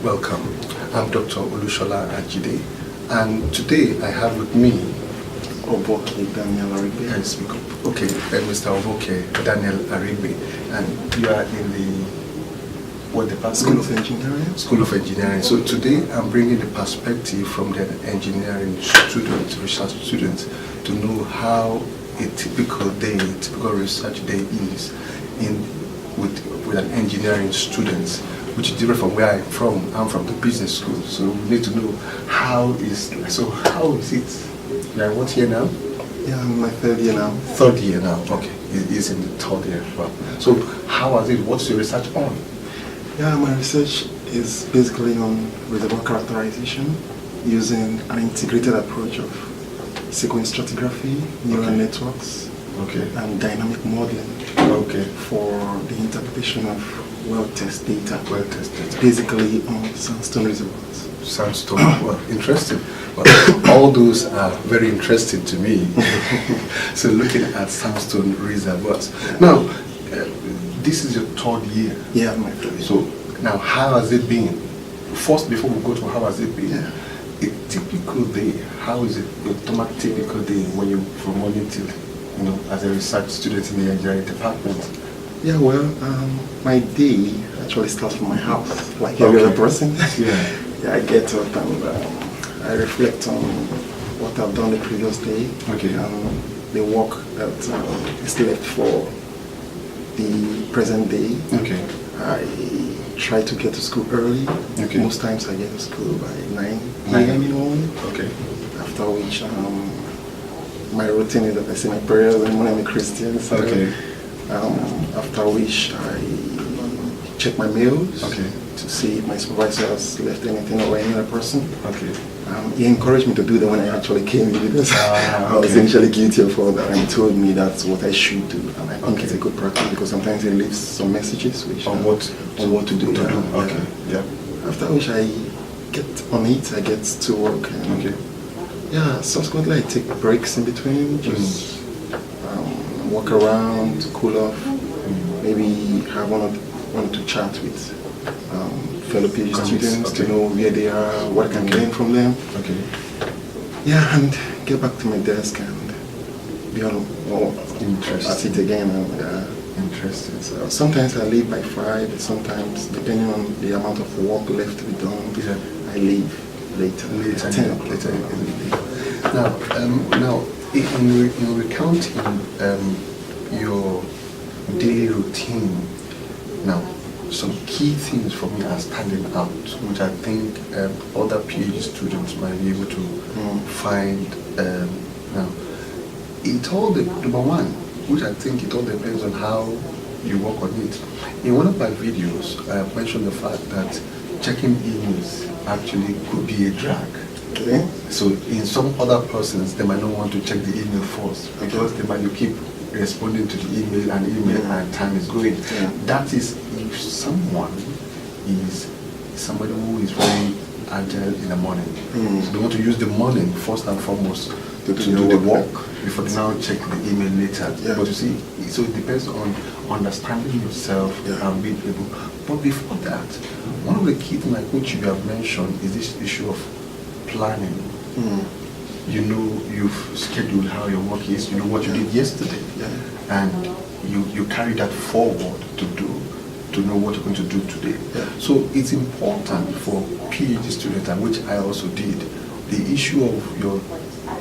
Welcome. I'm Dr. Olushola Ajide, and today I have with me Oboke Daniel Aribe. Can you speak up? Okay, Mr. Oboke Daniel Aribe, and you are in the what department? School of Engineering. School of Engineering. So today I'm bringing the perspective from the engineering students, research students, to know how a typical day, a typical research day is with an engineering student, which is different from where I'm from. I'm from the business school, so we need to know how is it? Like what year now? Yeah, I'm in my third year now. Third year now. Okay, it's in the third year. Well, so how was it? What's your research on? Yeah, my research is basically on reservoir characterization using an integrated approach of sequence stratigraphy, neural networks, and dynamic modeling for the interpretation of well-test data. Basically on sandstone reservoirs. Sandstone, well, interesting. Well, all those are very interesting to me. So looking at sandstone reservoirs. Now, this is your third year. Yeah, my third year. So now, how has it been? First, before we go to how has it been, a typical day, how is it a typical day when you from morning till, as a research student in the engineering department? Yeah, well, my day actually starts from my house, like every other person. Yeah, I get up and I reflect on what I've done the previous day. The work that is left for the present day. I try to get to school early. Most times I get to school by 9 a.m. in the morning. After which my routine is that I say my prayers and when I'm a Christian. So, after which I check my mails to see if my supervisor has left anything or any other person. He encouraged me to do that when I actually came because I was initially guilty of all that, and he told me that's what I should do, and I think it's a good practice because sometimes he leaves some messages which on what to do. After which I get on it, I get to work, and subsequently I take breaks in between, just walk around, cool off, maybe have one or two chats with fellow PhD students to know where they are, what I can learn from them. Yeah, and get back to my desk and be on at it again. Interesting. So sometimes I leave by 5, sometimes depending on the amount of work left to be done, I leave later 10 o'clock. Later in the day. Now, in recounting your daily routine, now, some key things for me are standing out, which I think other PhD students might be able to find. Now, it all number one, which I think it all depends on how you work on it. In one of my videos, I mentioned the fact that checking emails actually could be a drag. So in some other persons, they might not want to check the email first because they might keep responding to the email and time is going. That is if someone is somebody who is very agile in the morning. So they want to use the morning first and foremost to do the work before they now check the email later. But you see, so it depends on understanding yourself and being able. But before that, one of the key things like which you have mentioned is this issue of planning. You know, you've scheduled how your work is, you know what you did yesterday, and you carry that forward to know what you're going to do today. So it's important for PhD students, and which I also did, the issue of your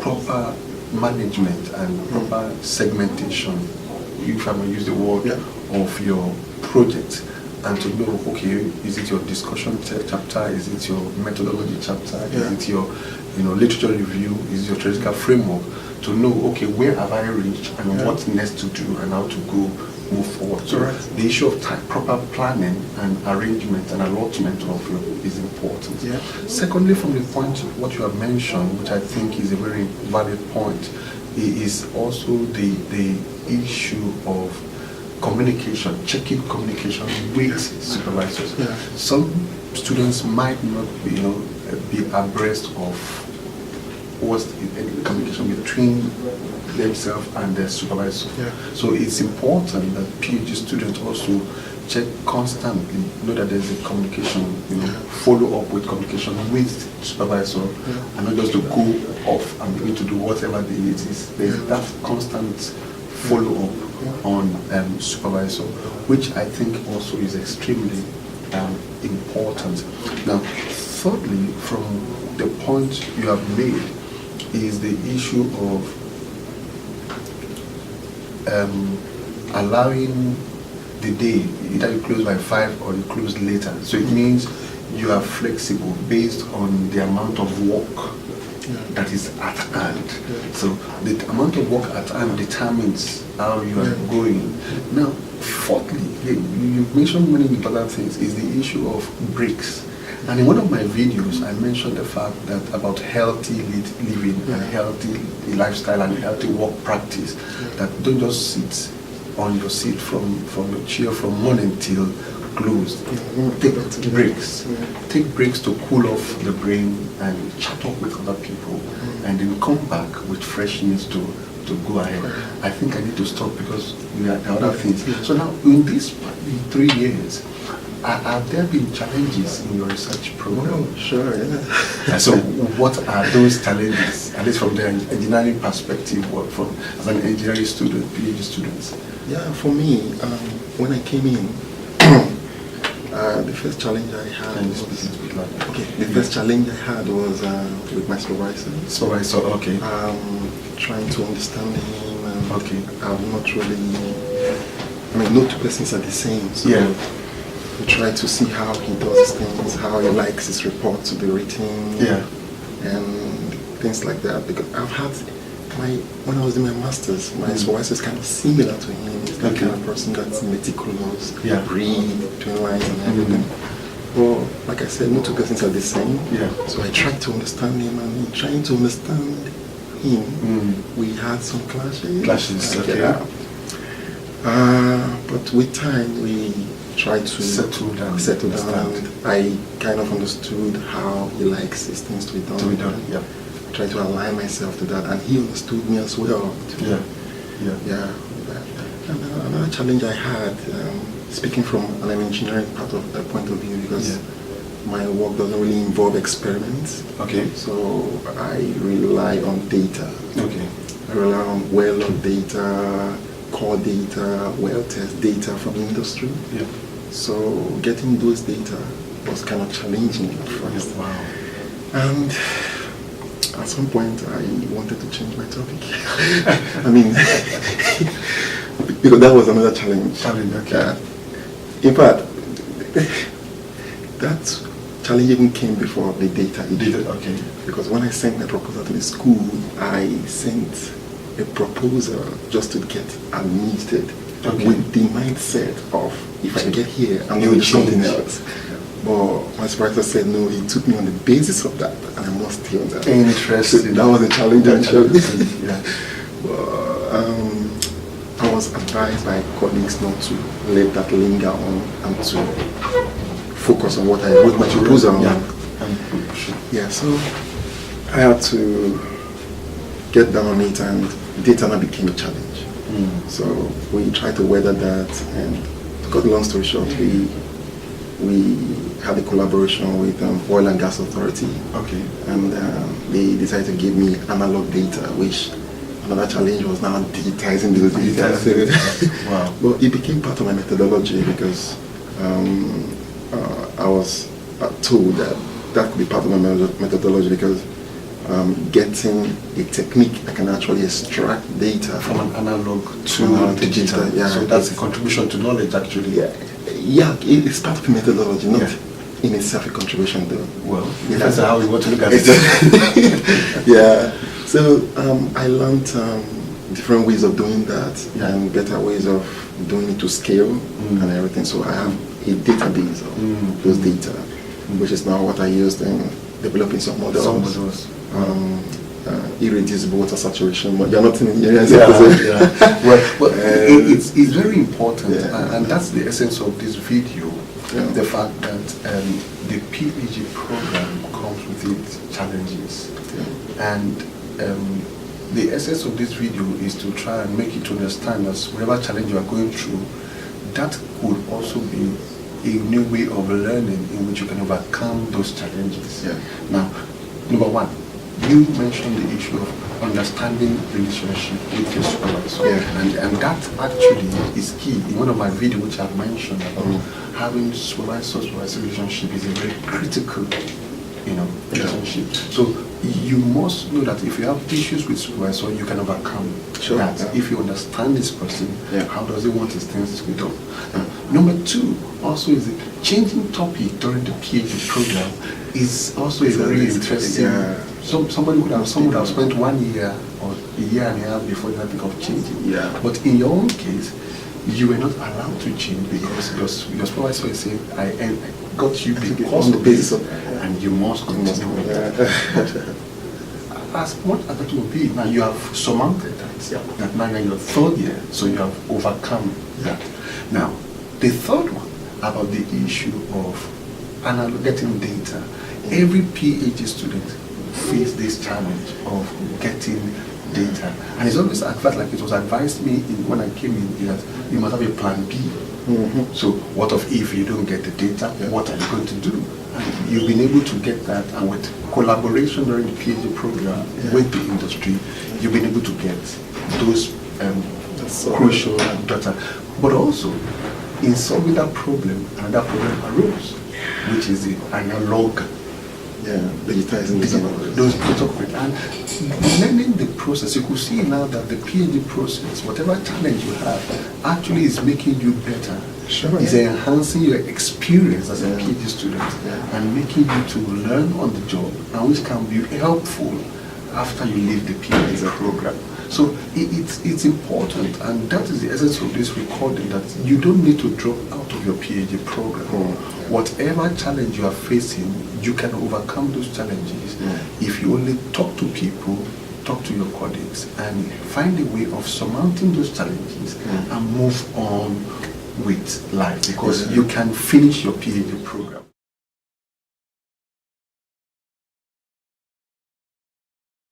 proper management and proper segmentation, if I may use the word, of your project, and to know, okay, is it your discussion chapter, is it your methodology chapter, is it your literature review, is it your theoretical framework, to know, okay, where have I reached and what's next to do and how to move forward. So the issue of proper planning and arrangement and allotment of your is important. Secondly, from the point what you have mentioned, which I think is a very valid point, is also the issue of communication, checking communication with supervisors. Some students might not be abreast of what's the communication between themselves and their supervisor. So it's important that PhD students also check constantly, know that there's a communication, follow up with communication with supervisor, and not just to go off and begin to do whatever it is. There's that constant follow up on supervisor, which I think also is extremely important. Now, thirdly, from the point you have made is the issue of allowing the day, either you close by 5 or you close later. So it means you are flexible based on the amount of work that is at hand. So the amount of work at hand determines how you are going. Now, fourthly, you mentioned many important things, is the issue of breaks. And in one of my videos, I mentioned the fact that about healthy living and healthy lifestyle and healthy work practice, that don't just sit on your seat from your chair from morning till closed. Take breaks. Take breaks to cool off the brain and chat up with other people, and then come back with freshness to go ahead. I think I need to stop because there are other things. So now, in these 3 years, have there been challenges in your research program? Oh, sure, yeah. So what are those challenges, at least from the engineering perspective, or from as an engineering student, PhD students? Yeah, for me, when I came in, the first challenge I had was with my supervisor. Supervisor, okay. Trying to understand him, and I'm not really. I mean, no two persons are the same. So we try to see how he does his things, how he likes his report to be written, and things like that. Because I've had when I was in my master's, my supervisor is kind of similar to him. He's that kind of person that's meticulous, read between lines and everything. Well, like I said, no two persons are the same. So I tried to understand him, and in trying to understand him, we had some clashes. But with time, we tried to settle down, and I kind of understood how he likes his things to be done. I tried to align myself to that, and he understood me as well. And another challenge I had, speaking from an engineering point of view, because my work doesn't really involve experiments. So I rely on data. I rely on well-known data, core data, well-tested data from industry. So getting those data was kind of challenging at first. And at some point I wanted to change my topic. I mean, because that was another challenge. In fact, that challenge even came before the data issue. Because when I sent my proposal to the school, I sent a proposal just to get admitted with the mindset of, if I get here, I'm going to do something else. But my supervisor said no, he took me on the basis of that, and I must stay on that. Interesting. So that was a challenge actually. I was advised by colleagues not to let that linger on and to focus on what I wrote my proposal on. So I had to get down on it, and data now became a challenge. So we tried to weather that, and to cut a long story short, we had a collaboration with Oil and Gas Authority, and they decided to give me analog data, which another challenge was now digitizing those data. But it became part of my methodology, because I was told that could be part of my methodology, because getting a technique that can actually extract data from an analog to digital. So that's a contribution to knowledge, actually. It's part of the methodology, not in itself a contribution, though. Well, depends on how we want to look at it. So I learned different ways of doing that, and better ways of doing it to scale and everything. So I have a database of those data, which is now what I used in developing some models. Irreducible water saturation, but you're not in engineering. It's very important, and that's the essence of this video. The fact that the PhD program comes with its challenges, and the essence of this video is to try and make you to understand that whatever challenge you are going through, that could also be a new way of learning in which you can overcome those challenges. Yeah. Now, number one, you mentioned the issue of understanding relationship with your supervisor. Yeah. And that actually is key. In one of my videos which I've mentioned about having supervisor-supervisor relationship is a very critical, relationship. So you must know that if you have issues with supervisor, you can overcome that. Yeah. If you understand this person, yeah. how does he want his things to be done? Number two, also is the changing topic during the PhD program is also a very interesting. Yeah. Somebody would have spent 1 year or a year and a half before they think of changing. Yeah. But in your own case, you were not allowed to change because your supervisor is saying, I got you because on the of basis this, of and you must continue with that. As much as that will be, now you have surmounted that. Yeah. That now you're in your third year, so you have overcome that. Now, the third one about the issue of getting data. Every PhD student face this challenge of getting data, and it's always advised, like it was advised me when I came in, that you must have a plan B. So what if you don't get the data? Yeah. What are you going to do? And you've been able to get that, and with collaboration during the PhD program with the industry, you've been able to get those crucial data. But also, in solving that problem, another problem arose, which is the analog. Digitizing those protocols. And learning the process, you could see now that the PhD process, whatever challenge you have, actually is making you better. Sure. It's enhancing your experience as a PhD student and making you to learn on the job, and which can be helpful after you leave the PhD program. So it's important, and that is the essence of this recording, that you don't need to drop out of your PhD program. Whatever challenge you are facing, you can overcome those challenges if you only talk to people, talk to your colleagues, and find a way of surmounting those challenges and move on with life, because you can finish your PhD program.